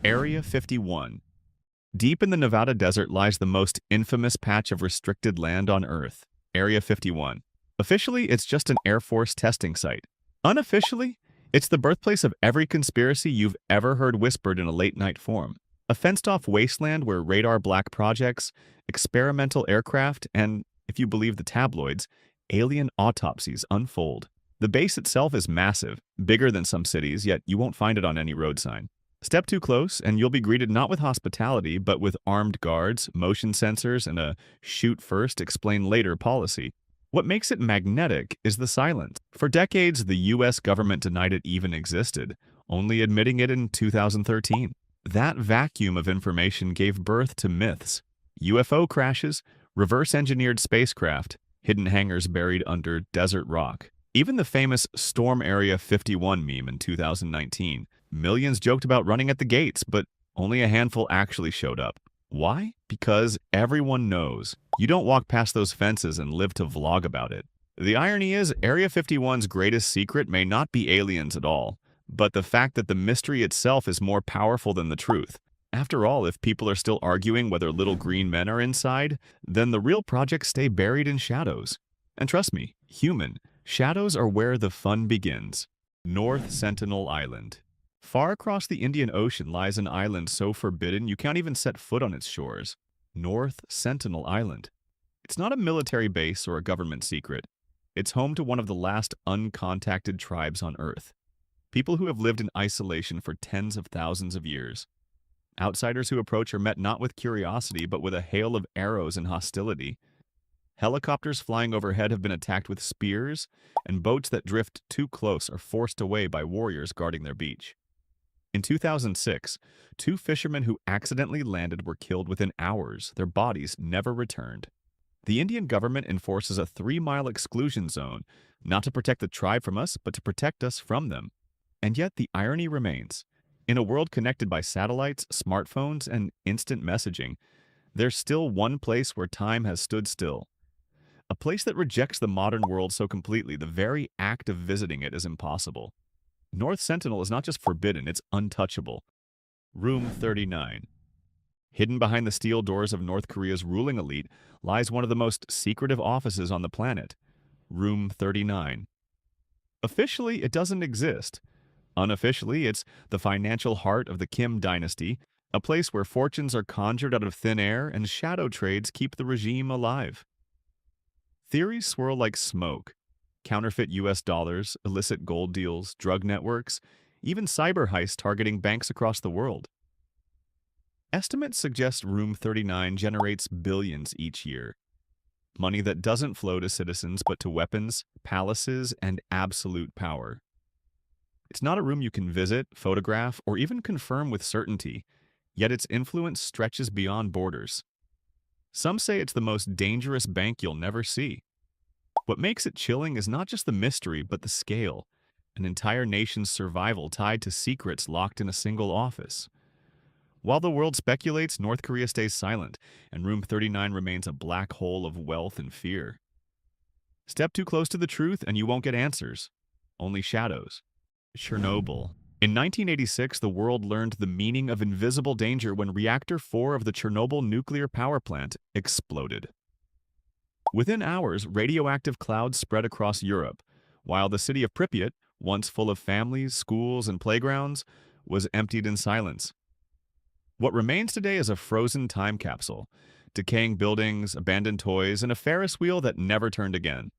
Area 51. Deep in the Nevada desert lies the most infamous patch of restricted land on Earth, Area 51. Officially, it's just an Air Force testing site. Unofficially, it's the birthplace of every conspiracy you've ever heard whispered in a late-night form. A fenced-off wasteland where radar black projects, experimental aircraft, and, if you believe the tabloids, alien autopsies unfold. The base itself is massive, bigger than some cities, yet you won't find it on any road sign. Step too close, and you'll be greeted not with hospitality, but with armed guards, motion sensors, and a shoot first, explain later policy. What makes it magnetic is the silence. For decades, the US government denied it even existed, only admitting it in 2013. That vacuum of information gave birth to myths. UFO crashes, reverse-engineered spacecraft, hidden hangars buried under desert rock. Even the famous Storm Area 51 meme in 2019. Millions joked about running at the gates, but only a handful actually showed up. Why? Because everyone knows. You don't walk past those fences and live to vlog about it. The irony is, Area 51's greatest secret may not be aliens at all, but the fact that the mystery itself is more powerful than the truth. After all, if people are still arguing whether little green men are inside, then the real projects stay buried in shadows. And trust me, human, shadows are where the fun begins. North Sentinel Island. Far across the Indian Ocean lies an island so forbidden you can't even set foot on its shores. North Sentinel Island. It's not a military base or a government secret. It's home to one of the last uncontacted tribes on Earth. People who have lived in isolation for tens of thousands of years. Outsiders who approach are met not with curiosity but with a hail of arrows and hostility. Helicopters flying overhead have been attacked with spears, and boats that drift too close are forced away by warriors guarding their beach. In 2006, 2 fishermen who accidentally landed were killed within hours. Their bodies never returned. The Indian government enforces a 3-mile exclusion zone, not to protect the tribe from us, but to protect us from them. And yet the irony remains. In a world connected by satellites, smartphones, and instant messaging, there's still one place where time has stood still. A place that rejects the modern world so completely, the very act of visiting it is impossible. North Sentinel is not just forbidden, it's untouchable. Room 39. Hidden behind the steel doors of North Korea's ruling elite lies one of the most secretive offices on the planet. Room 39. Officially, it doesn't exist. Unofficially, it's the financial heart of the Kim dynasty, a place where fortunes are conjured out of thin air and shadow trades keep the regime alive. Theories swirl like smoke. Counterfeit US dollars, illicit gold deals, drug networks, even cyber heists targeting banks across the world. Estimates suggest Room 39 generates billions each year. Money that doesn't flow to citizens but to weapons, palaces, and absolute power. It's not a room you can visit, photograph, or even confirm with certainty, yet its influence stretches beyond borders. Some say it's the most dangerous bank you'll never see. What makes it chilling is not just the mystery, but the scale. An entire nation's survival tied to secrets locked in a single office. While the world speculates, North Korea stays silent, and Room 39 remains a black hole of wealth and fear. Step too close to the truth and you won't get answers. Only shadows. Chernobyl. In 1986, the world learned the meaning of invisible danger when Reactor 4 of the Chernobyl nuclear power plant exploded. Within hours, radioactive clouds spread across Europe, while the city of Pripyat, once full of families, schools, and playgrounds, was emptied in silence. What remains today is a frozen time capsule, decaying buildings, abandoned toys, and a Ferris wheel that never turned again.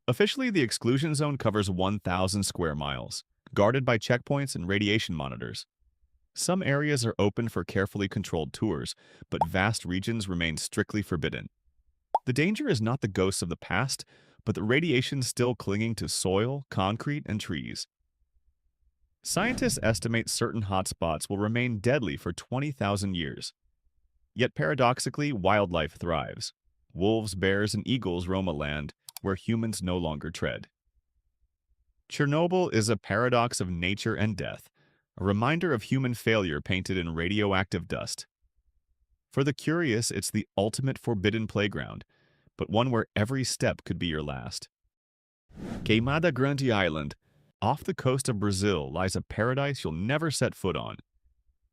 Officially, the exclusion zone covers 1,000 square miles, guarded by checkpoints and radiation monitors. Some areas are open for carefully controlled tours, but vast regions remain strictly forbidden. The danger is not the ghosts of the past, but the radiation still clinging to soil, concrete, and trees. Scientists estimate certain hotspots will remain deadly for 20,000 years. Yet paradoxically, wildlife thrives. Wolves, bears, and eagles roam a land where humans no longer tread. Chernobyl is a paradox of nature and death, a reminder of human failure painted in radioactive dust. For the curious, it's the ultimate forbidden playground, but one where every step could be your last. Queimada Grande Island, off the coast of Brazil, lies a paradise you'll never set foot on.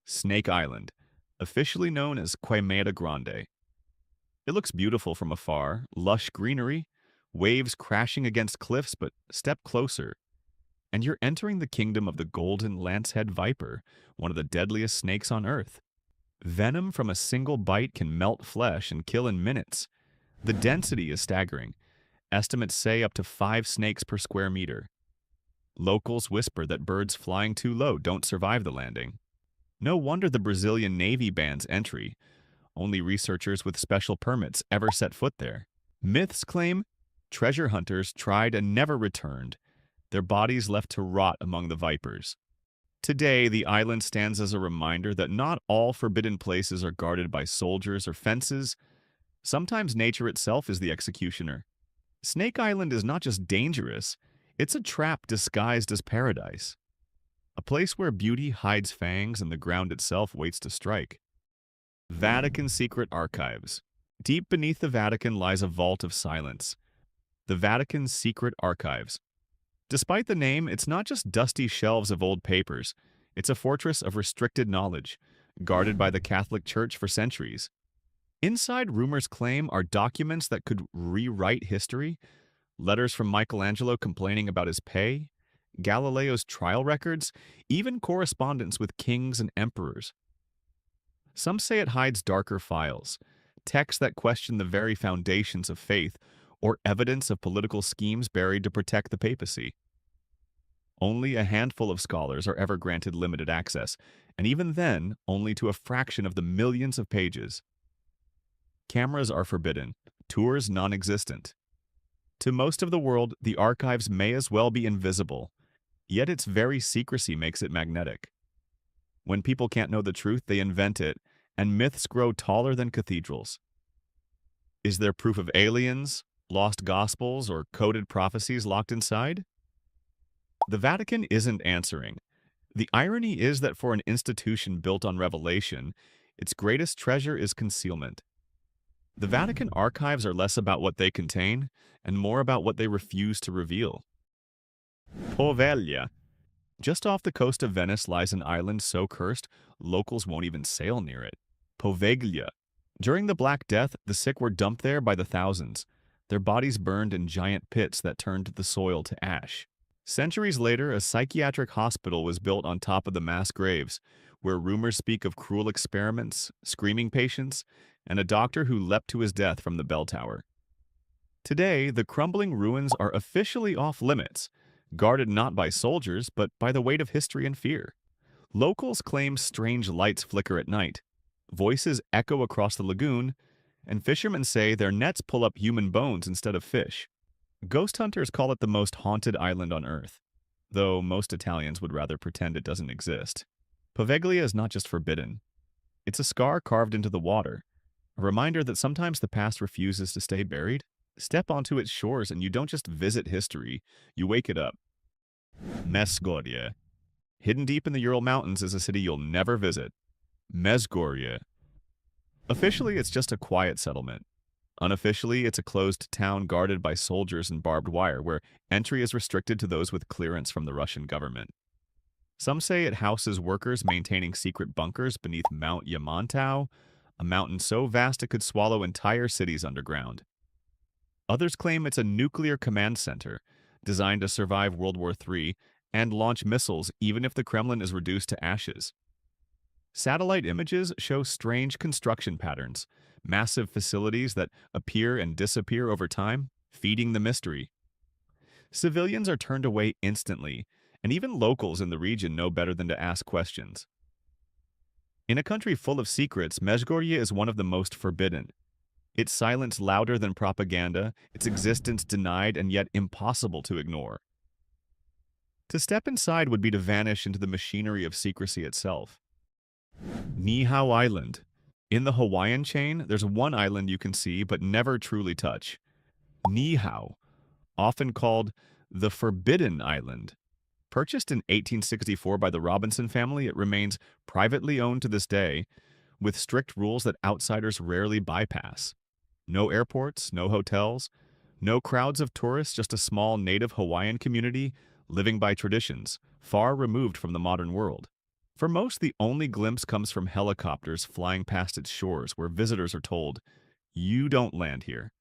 Snake Island, officially known as Queimada Grande. It looks beautiful from afar, lush greenery, waves crashing against cliffs, but step closer, and you're entering the kingdom of the golden lancehead viper, one of the deadliest snakes on Earth. Venom from a single bite can melt flesh and kill in minutes. The density is staggering. Estimates say up to 5 snakes per square meter. Locals whisper that birds flying too low don't survive the landing. No wonder the Brazilian Navy bans entry. Only researchers with special permits ever set foot there. Myths claim treasure hunters tried and never returned, their bodies left to rot among the vipers. Today, the island stands as a reminder that not all forbidden places are guarded by soldiers or fences. Sometimes nature itself is the executioner. Snake Island is not just dangerous, it's a trap disguised as paradise. A place where beauty hides fangs and the ground itself waits to strike. Vatican Secret Archives. Deep beneath the Vatican lies a vault of silence. The Vatican's Secret Archives. Despite the name, it's not just dusty shelves of old papers. It's a fortress of restricted knowledge, guarded by the Catholic Church for centuries. Inside, rumors claim, are documents that could rewrite history, letters from Michelangelo complaining about his pay, Galileo's trial records, even correspondence with kings and emperors. Some say it hides darker files, texts that question the very foundations of faith, or evidence of political schemes buried to protect the papacy. Only a handful of scholars are ever granted limited access, and even then, only to a fraction of the millions of pages. Cameras are forbidden, tours non-existent. To most of the world, the archives may as well be invisible, yet its very secrecy makes it magnetic. When people can't know the truth, they invent it, and myths grow taller than cathedrals. Is there proof of aliens, lost gospels, or coded prophecies locked inside? The Vatican isn't answering. The irony is that for an institution built on revelation, its greatest treasure is concealment. The Vatican archives are less about what they contain and more about what they refuse to reveal. Poveglia. Just off the coast of Venice lies an island so cursed, locals won't even sail near it. Poveglia. During the Black Death, the sick were dumped there by the thousands, their bodies burned in giant pits that turned the soil to ash. Centuries later, a psychiatric hospital was built on top of the mass graves, where rumors speak of cruel experiments, screaming patients, and a doctor who leapt to his death from the bell tower. Today, the crumbling ruins are officially off-limits, guarded not by soldiers, but by the weight of history and fear. Locals claim strange lights flicker at night, voices echo across the lagoon, and fishermen say their nets pull up human bones instead of fish. Ghost hunters call it the most haunted island on Earth, though most Italians would rather pretend it doesn't exist. Poveglia is not just forbidden. It's a scar carved into the water, a reminder that sometimes the past refuses to stay buried. Step onto its shores and you don't just visit history, you wake it up. Mezhgorye. Hidden deep in the Ural Mountains is a city you'll never visit. Mezhgorye. Officially, it's just a quiet settlement. Unofficially, it's a closed town guarded by soldiers and barbed wire, where entry is restricted to those with clearance from the Russian government. Some say it houses workers maintaining secret bunkers beneath Mount Yamantau, a mountain so vast it could swallow entire cities underground. Others claim it's a nuclear command center, designed to survive World War III and launch missiles even if the Kremlin is reduced to ashes. Satellite images show strange construction patterns, massive facilities that appear and disappear over time, feeding the mystery. Civilians are turned away instantly, and even locals in the region know better than to ask questions. In a country full of secrets, Mezhgorye is one of the most forbidden. Its silence louder than propaganda, its existence denied and yet impossible to ignore. To step inside would be to vanish into the machinery of secrecy itself. Niihau Island. In the Hawaiian chain, there's one island you can see but never truly touch. Niihau, often called the Forbidden Island. Purchased in 1864 by the Robinson family, it remains privately owned to this day, with strict rules that outsiders rarely bypass. No airports, no hotels, no crowds of tourists, just a small native Hawaiian community living by traditions, far removed from the modern world. For most, the only glimpse comes from helicopters flying past its shores where visitors are told, "You don't land here."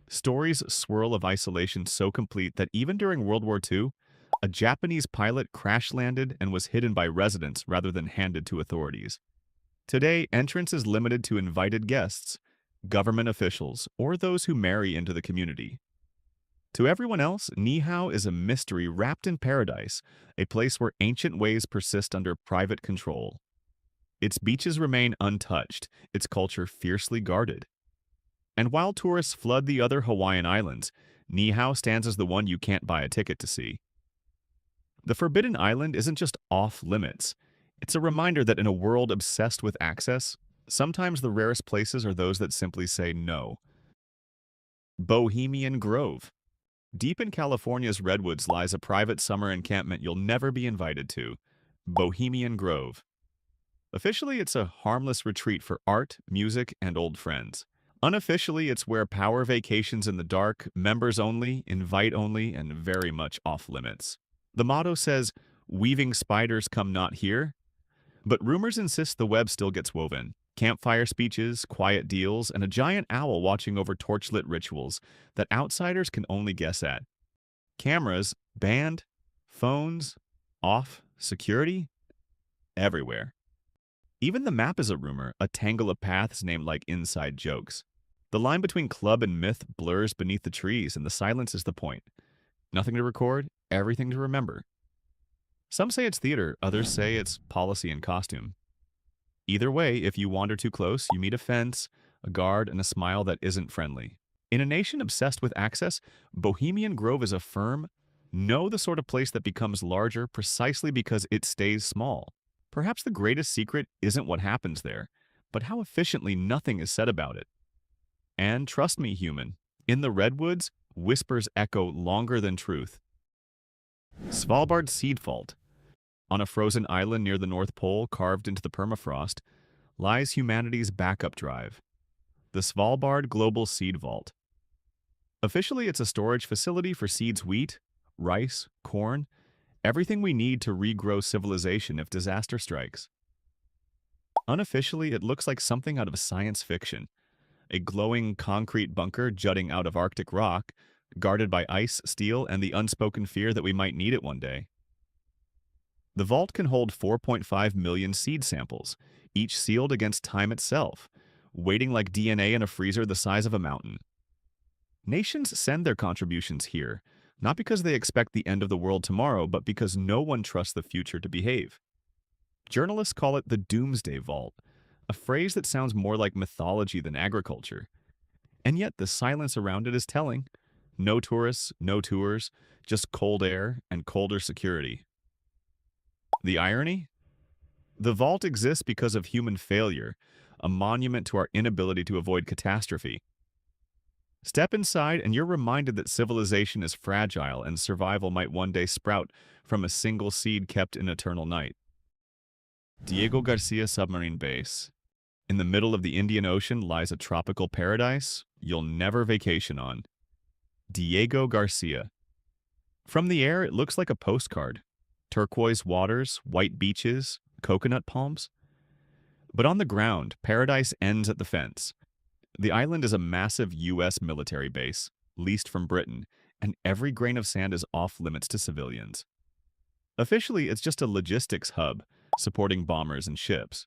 Stories swirl of isolation so complete that even during World War II, a Japanese pilot crash-landed and was hidden by residents rather than handed to authorities. Today, entrance is limited to invited guests, government officials, or those who marry into the community. To everyone else, Niihau is a mystery wrapped in paradise, a place where ancient ways persist under private control. Its beaches remain untouched, its culture fiercely guarded. And while tourists flood the other Hawaiian islands, Niihau stands as the one you can't buy a ticket to see. The Forbidden Island isn't just off-limits. It's a reminder that in a world obsessed with access, sometimes the rarest places are those that simply say no. Bohemian Grove. Deep in California's redwoods lies a private summer encampment you'll never be invited to, Bohemian Grove. Officially, it's a harmless retreat for art, music, and old friends. Unofficially, it's where power vacations in the dark, members only, invite only, and very much off-limits. The motto says, "Weaving spiders come not here," but rumors insist the web still gets woven. Campfire speeches, quiet deals, and a giant owl watching over torchlit rituals that outsiders can only guess at. Cameras, banned, phones, off, security, everywhere. Even the map is a rumor, a tangle of paths named like inside jokes. The line between club and myth blurs beneath the trees, and the silence is the point. Nothing to record, everything to remember. Some say it's theater, others say it's policy and costume. Either way, if you wander too close, you meet a fence, a guard, and a smile that isn't friendly. In a nation obsessed with access, Bohemian Grove is a firm, know the sort of place that becomes larger precisely because it stays small. Perhaps the greatest secret isn't what happens there, but how efficiently nothing is said about it. And trust me, human, in the redwoods, whispers echo longer than truth. Svalbard Seed Fault. On a frozen island near the North Pole carved into the permafrost, lies humanity's backup drive, the Svalbard Global Seed Vault. Officially, it's a storage facility for seeds wheat, rice, corn, everything we need to regrow civilization if disaster strikes. Unofficially, it looks like something out of science fiction, a glowing concrete bunker jutting out of Arctic rock, guarded by ice, steel, and the unspoken fear that we might need it one day. The vault can hold 4.5 million seed samples, each sealed against time itself, waiting like DNA in a freezer the size of a mountain. Nations send their contributions here, not because they expect the end of the world tomorrow, but because no one trusts the future to behave. Journalists call it the Doomsday Vault, a phrase that sounds more like mythology than agriculture. And yet the silence around it is telling. No tourists, no tours, just cold air and colder security. The irony? The vault exists because of human failure, a monument to our inability to avoid catastrophe. Step inside and you're reminded that civilization is fragile and survival might one day sprout from a single seed kept in eternal night. Diego Garcia Submarine Base. In the middle of the Indian Ocean lies a tropical paradise you'll never vacation on. Diego Garcia. From the air, it looks like a postcard. Turquoise waters, white beaches, coconut palms. But on the ground, paradise ends at the fence. The island is a massive U.S. military base, leased from Britain, and every grain of sand is off-limits to civilians. Officially, it's just a logistics hub, supporting bombers and ships.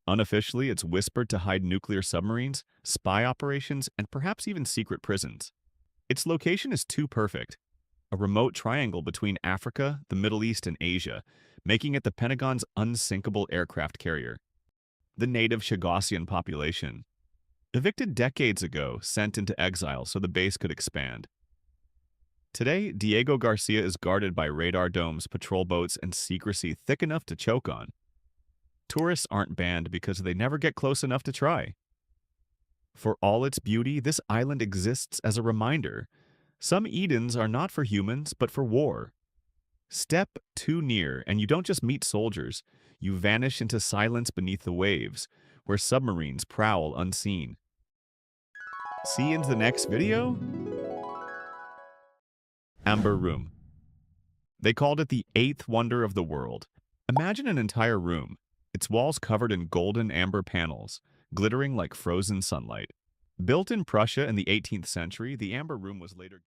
Unofficially, it's whispered to hide nuclear submarines, spy operations, and perhaps even secret prisons. Its location is too perfect. A remote triangle between Africa, the Middle East, and Asia, making it the Pentagon's unsinkable aircraft carrier. The native Chagosian population, evicted decades ago, sent into exile so the base could expand. Today, Diego Garcia is guarded by radar domes, patrol boats, and secrecy thick enough to choke on. Tourists aren't banned because they never get close enough to try. For all its beauty, this island exists as a reminder. Some Edens are not for humans, but for war. Step too near, and you don't just meet soldiers. You vanish into silence beneath the waves, where submarines prowl unseen. See you in the next video? Amber Room. They called it the eighth wonder of the world, Imagine an entire room, its walls covered in golden amber panels, glittering like frozen sunlight. Built in Prussia in the 18th century, the amber room was later